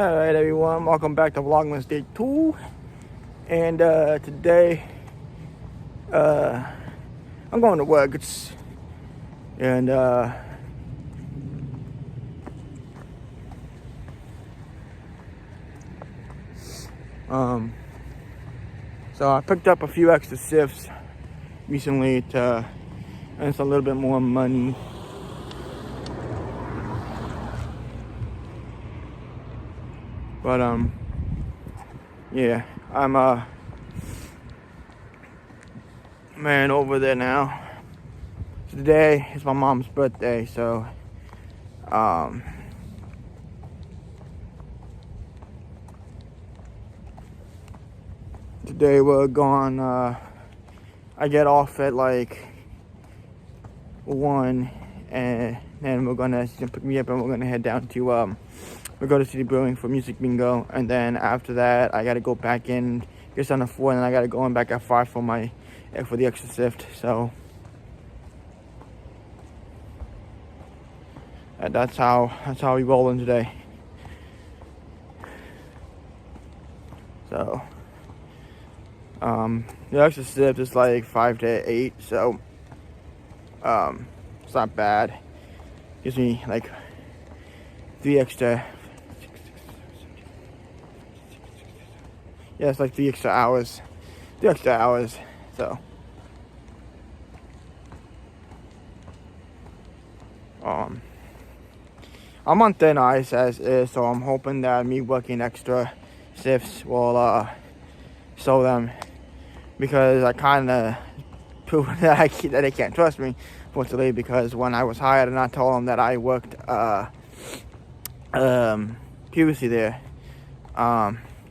Alright everyone, welcome back to Vlogmas Day 2. And today I'm going to work. So I picked up a few extra shifts recently to earn a little bit more money. But yeah, I'm man over there now. Today is my mom's birthday, so today we're going. I get off at like 1, and then we're gonna pick me up, and we're gonna head down to we go to City Brewing for music bingo, and then after that I gotta go back in, get on at 4, and then I gotta go in back at 5 for the extra shift. So that's how we rolling today. So the extra shift is like 5 to 8, so it's not bad. Gives me like 3 extra. Yeah, it's like 3 extra hours. 3 extra hours. So I'm on thin ice as is, so I'm hoping that me working extra shifts will show them, because I kind of proved that they can't trust me, fortunately, because when I was hired and I told them that I worked previously there,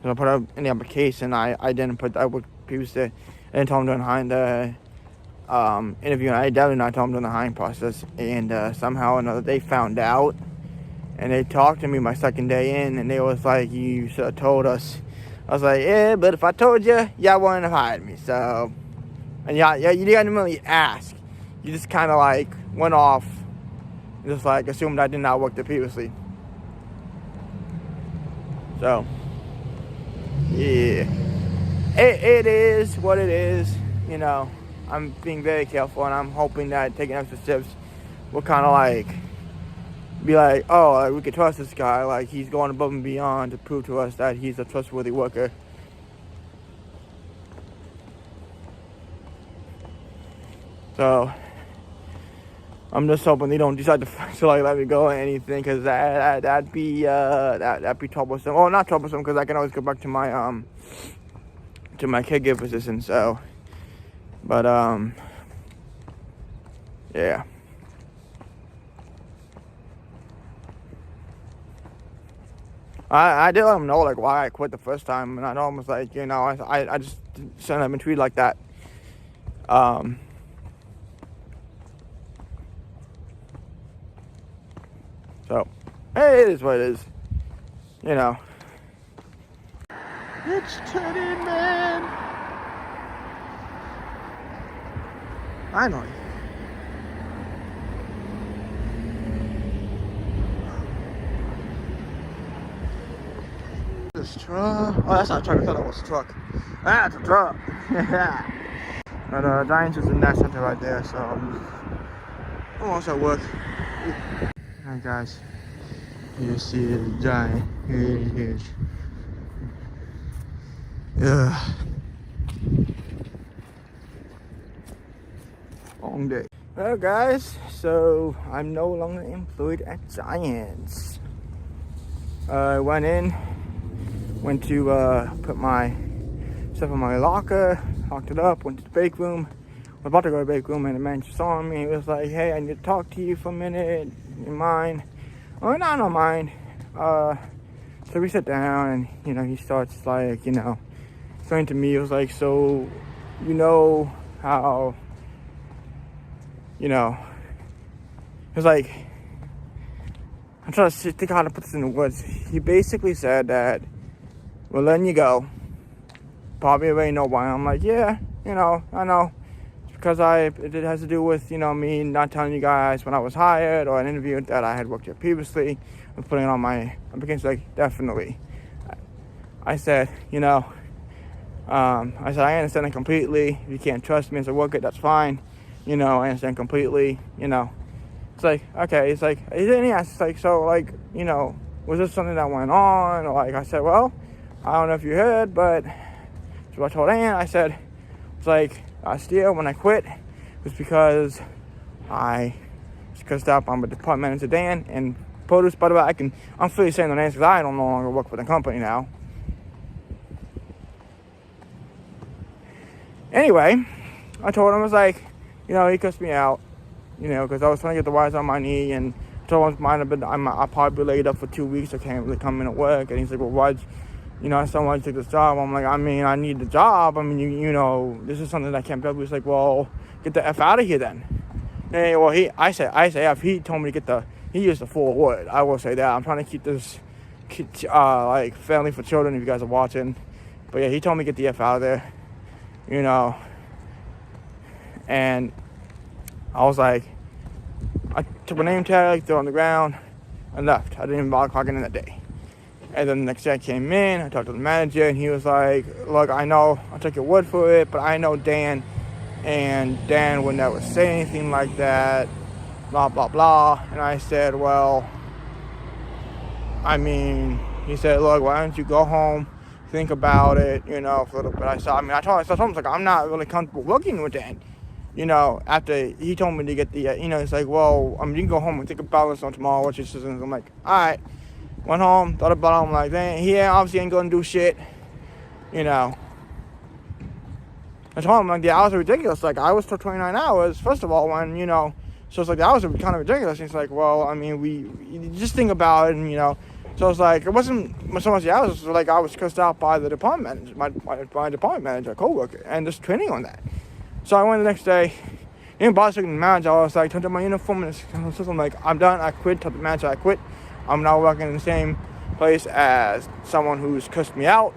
so I put up in the application, I didn't put I worked previously. I didn't tell them during the interview, and I definitely not told them during the hiring process, and somehow or another they found out, and they talked to me my second day in, and they was like, "You should have told us." I was like, "Yeah, but if I told you, y'all wouldn't have hired me." So, and yeah, you didn't really ask. You just kind of like went off, just like assumed I did not work there previously. So, yeah, it is what it is. You know, I'm being very careful, and I'm hoping that taking extra shifts will kind of like be like, oh, like, we can trust this guy. Like, he's going above and beyond to prove to us that he's a trustworthy worker. So I'm just hoping they don't decide to like let me go or anything, because that'd be troublesome. Oh, not troublesome, because I can always go back to my caregiver position. So, but yeah. I did let them know like why I quit the first time, and I know almost like, you know, I just shouldn't have been treated like that. So, hey, it is what it is, you know. It's turning, man. I know. This truck. Oh, that's not a truck. I thought that was a truck. That's a truck. Yeah. But Giants is in that center right there, so I'm almost at work. Alright guys, you see the giant. Here it is. Yeah. Long day. Well guys, so I'm no longer employed at Giants. I went to put my stuff in my locker, locked it up, went to the break room. I was about to go to the break room, and the manager saw me. He was like, "Hey, I need to talk to you for a minute. You mind?" Oh, no, I don't mind. So we sit down, and, you know, he starts, like, you know, explaining to me. It was like, so, you know how, you know, it was like, I'm trying to think how to put this into words. He basically said that we're letting you go. Probably already know why. I'm like, yeah, you know, I know. because it has to do with, me not telling you guys when I was hired or an interview that I had worked here previously and putting it on my application. Like, definitely. I said, I understand it completely. If you can't trust me as a worker, that's fine. I understand completely, It's like, okay, it's like, then he asked, like, so, like, was this something that went on? Or, like, I said, well, I don't know if you heard, but so I told Ann, I said, it's like, last year when I quit, it was because I was cussed out by my department manager, Dan, and produce, by the way, I'm fully saying the names because I don't no longer work for the company now. Anyway, I told him, I was like, he cussed me out, because I was trying to get the wires on my knee, and I told him I'll probably be laid up for 2 weeks. I can't really come in at work. And he's like, well, why'd I still want to take this job? I'm like, I need the job. This is something that I can't do. He's like, well, get the F out of here then. And, well, I say F. He told me to he used the full word. I will say that. I'm trying to keep this, like, family for children if you guys are watching. But, yeah, he told me to get the F out of there, And I was like, I took my name tag, threw it on the ground, and left. I didn't even bother clocking in that day. And then the next day I came in, I talked to the manager, and he was like, look, I know, I took your word for it, but I know Dan, and Dan would never say anything like that, blah, blah, blah. And I said, well, he said, look, why don't you go home, think about it, for a little bit. I told him, like, I'm not really comfortable working with Dan. After he told me to get the, it's like, well, you can go home and think about this on tomorrow, what's your decision? I'm like, all right. Went home, thought about it, I'm like, dang, he obviously ain't gonna do shit, I told him, like, the hours are ridiculous. Like, I was told 29 hours, first of all, when, so it's like, the hours are kind of ridiculous. And it's like, well, we just think about it, and, so it's like, it wasn't so much the hours, it was like I was cussed out by the department manager, my department manager, co-worker, and just training on that. So I went the next day, and boss took the manager, I was like, turned on my uniform, and I'm like, I'm done, I quit, told the manager I quit. I'm now working in the same place as someone who's cussed me out,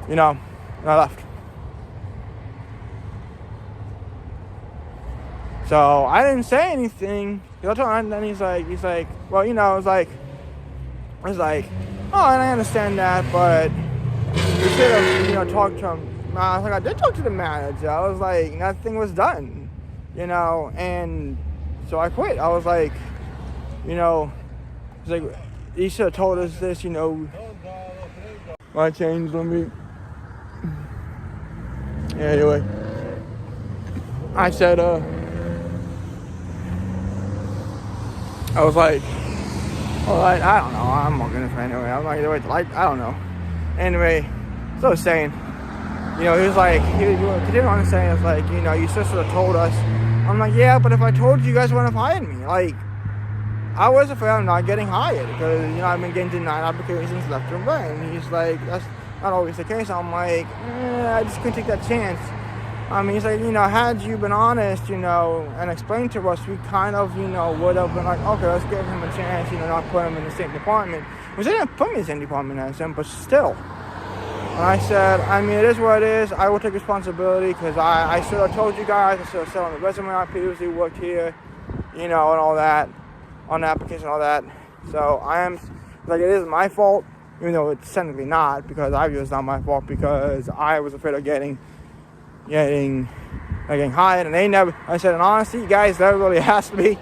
and I left. So I didn't say anything. And then he's like, well, it's like, oh, and I understand that, but you should have, talked to him. I was like, I did talk to the manager. I was like, nothing was done, and so I quit. I was like, it's like, he should have told us this, My changed on me. Yeah, anyway. I said, I was like, alright, I don't know. I'm not gonna try anyway. I'm not gonna wait till I don't know. Anyway, so I was saying, he was like, he didn't want to say, it's like, you should have told us. I'm like, yeah, but if I told you, you guys wouldn't have hired me. Like, I was afraid of not getting hired because, I've been getting denied applications left and right. And he's like, that's not always the case. I'm like, I just couldn't take that chance. He's like, had you been honest, and explained to us, we kind of, would have been like, okay, let's give him a chance, not put him in the same department. Which they didn't put me in the same department as him, but still. And I said, it is what it is. I will take responsibility because I should have told you guys. I should have said on the resume I previously worked here, and all that. On the application, all that. So I am, like, it is my fault, even though it's technically not, because I view it's not my fault because I was afraid of getting hired, and they never. I said, and honestly, you guys never really asked me.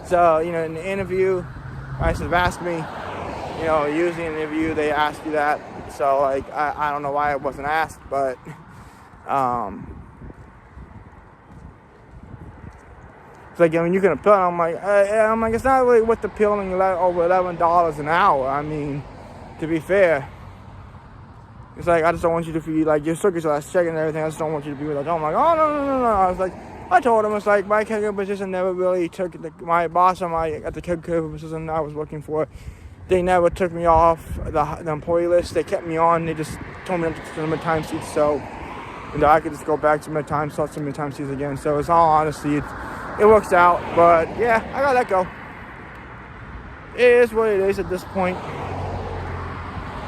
So in the interview, I should have asked me. Usually in the interview they ask you that. So like, I don't know why it wasn't asked, but it's like, you can appeal. I'm like, it's not really worth appealing over $11 an hour. To be fair, it's like, I just don't want you to be like, your circuits last check and everything. I just don't want you to be with that. I'm like, oh, no. I was like, I told him, it's like, my caregiver position never really took my boss at the caregiver position I was working for. They never took me off the employee list. They kept me on. They just told me to submit time sheets so I could just go back to my time slots, submit time sheets again. So it's all honesty. It works out, but yeah, I gotta let go. It is what it is at this point.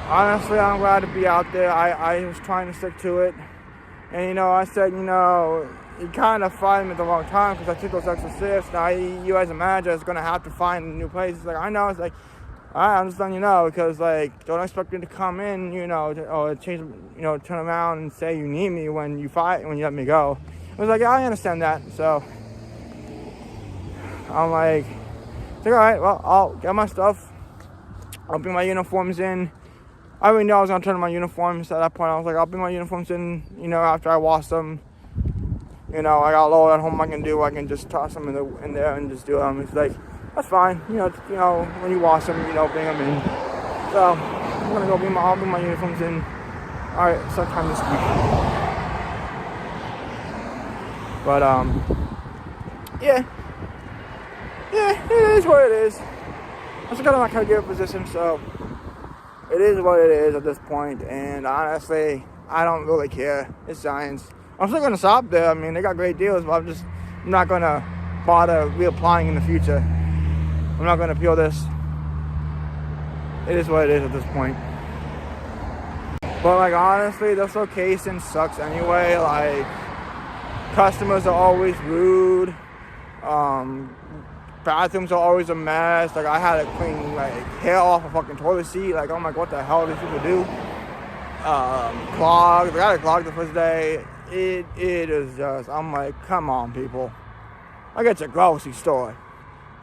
Honestly, I'm glad to be out there. I was trying to stick to it. And, I said, he kind of fired me at the wrong time because I took those extra shifts. Now you as a manager is gonna have to find a new place. It's like, I know. It's like, all right, I'm just letting you know, because like, don't expect me to come in, you know, or change, you know, turn around and say you need me when you let me go. I was like, yeah, I understand that. So I'm like, all right, well, I'll get my stuff. I'll bring my uniforms in. I already knew I was gonna turn in my uniforms at that point. I was like, I'll bring my uniforms in, you know, after I wash them. You know, I got a load at home I can do. I can just toss them in there and just do them. It's like, that's fine. You know, when you wash them, you know, bring them in. So I'm gonna go I'll bring my uniforms in. All right, sometime this week. But yeah, it is what it is. I'm still got my caregiver position, so it is what it is at this point. And honestly, I don't really care. It's Giants. I'm still gonna stop there. I mean, they got great deals, but I'm not gonna bother reapplying in the future. I'm not gonna appeal this. It is what it is at this point. But like, honestly, this location sucks anyway. Like, customers are always rude. Bathrooms are always a mess. Like, I had to clean like hair off a fucking toilet seat. Like, oh my god, what the hell do these people do? Clogged. I got it clogged the first day. It is just, I'm like, come on, people. I get a grocery store,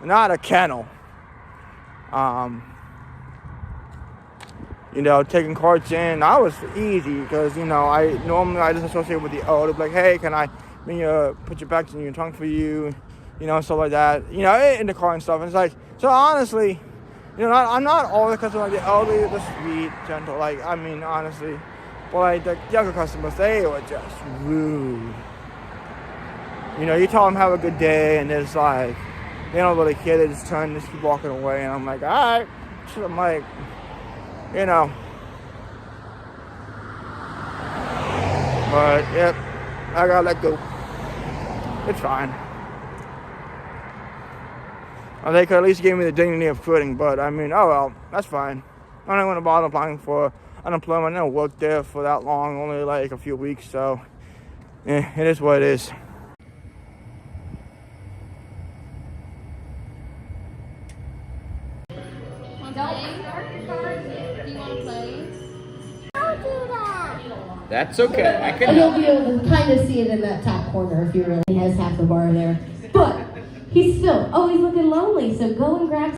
not a kennel. You know, taking carts in, that was easy because, you know, I just associate with the elder, like, hey, can I put your bags in your trunk for you, you know, stuff like that, you know, in the car and stuff. And it's like, so honestly, you know, I'm not all the customers, like the elderly, the sweet, gentle, like, I mean, honestly, but like the younger customers, they were just rude. You know, you tell them have a good day, and it's like, they don't really care, they just keep walking away, and I'm like, all right. So I'm like, you know. But, yep, I gotta let go. It's fine. They could at least give me the dignity of quitting, but I mean, oh well, that's fine. I'm not going to bother applying for unemployment. I never worked there for that long, only like a few weeks, so yeah, it is what it is. That's okay. I can. You'll be able to kind of see it in that top corner if you really has half the bar there. But he's still, oh, he's looking lonely, so go and grab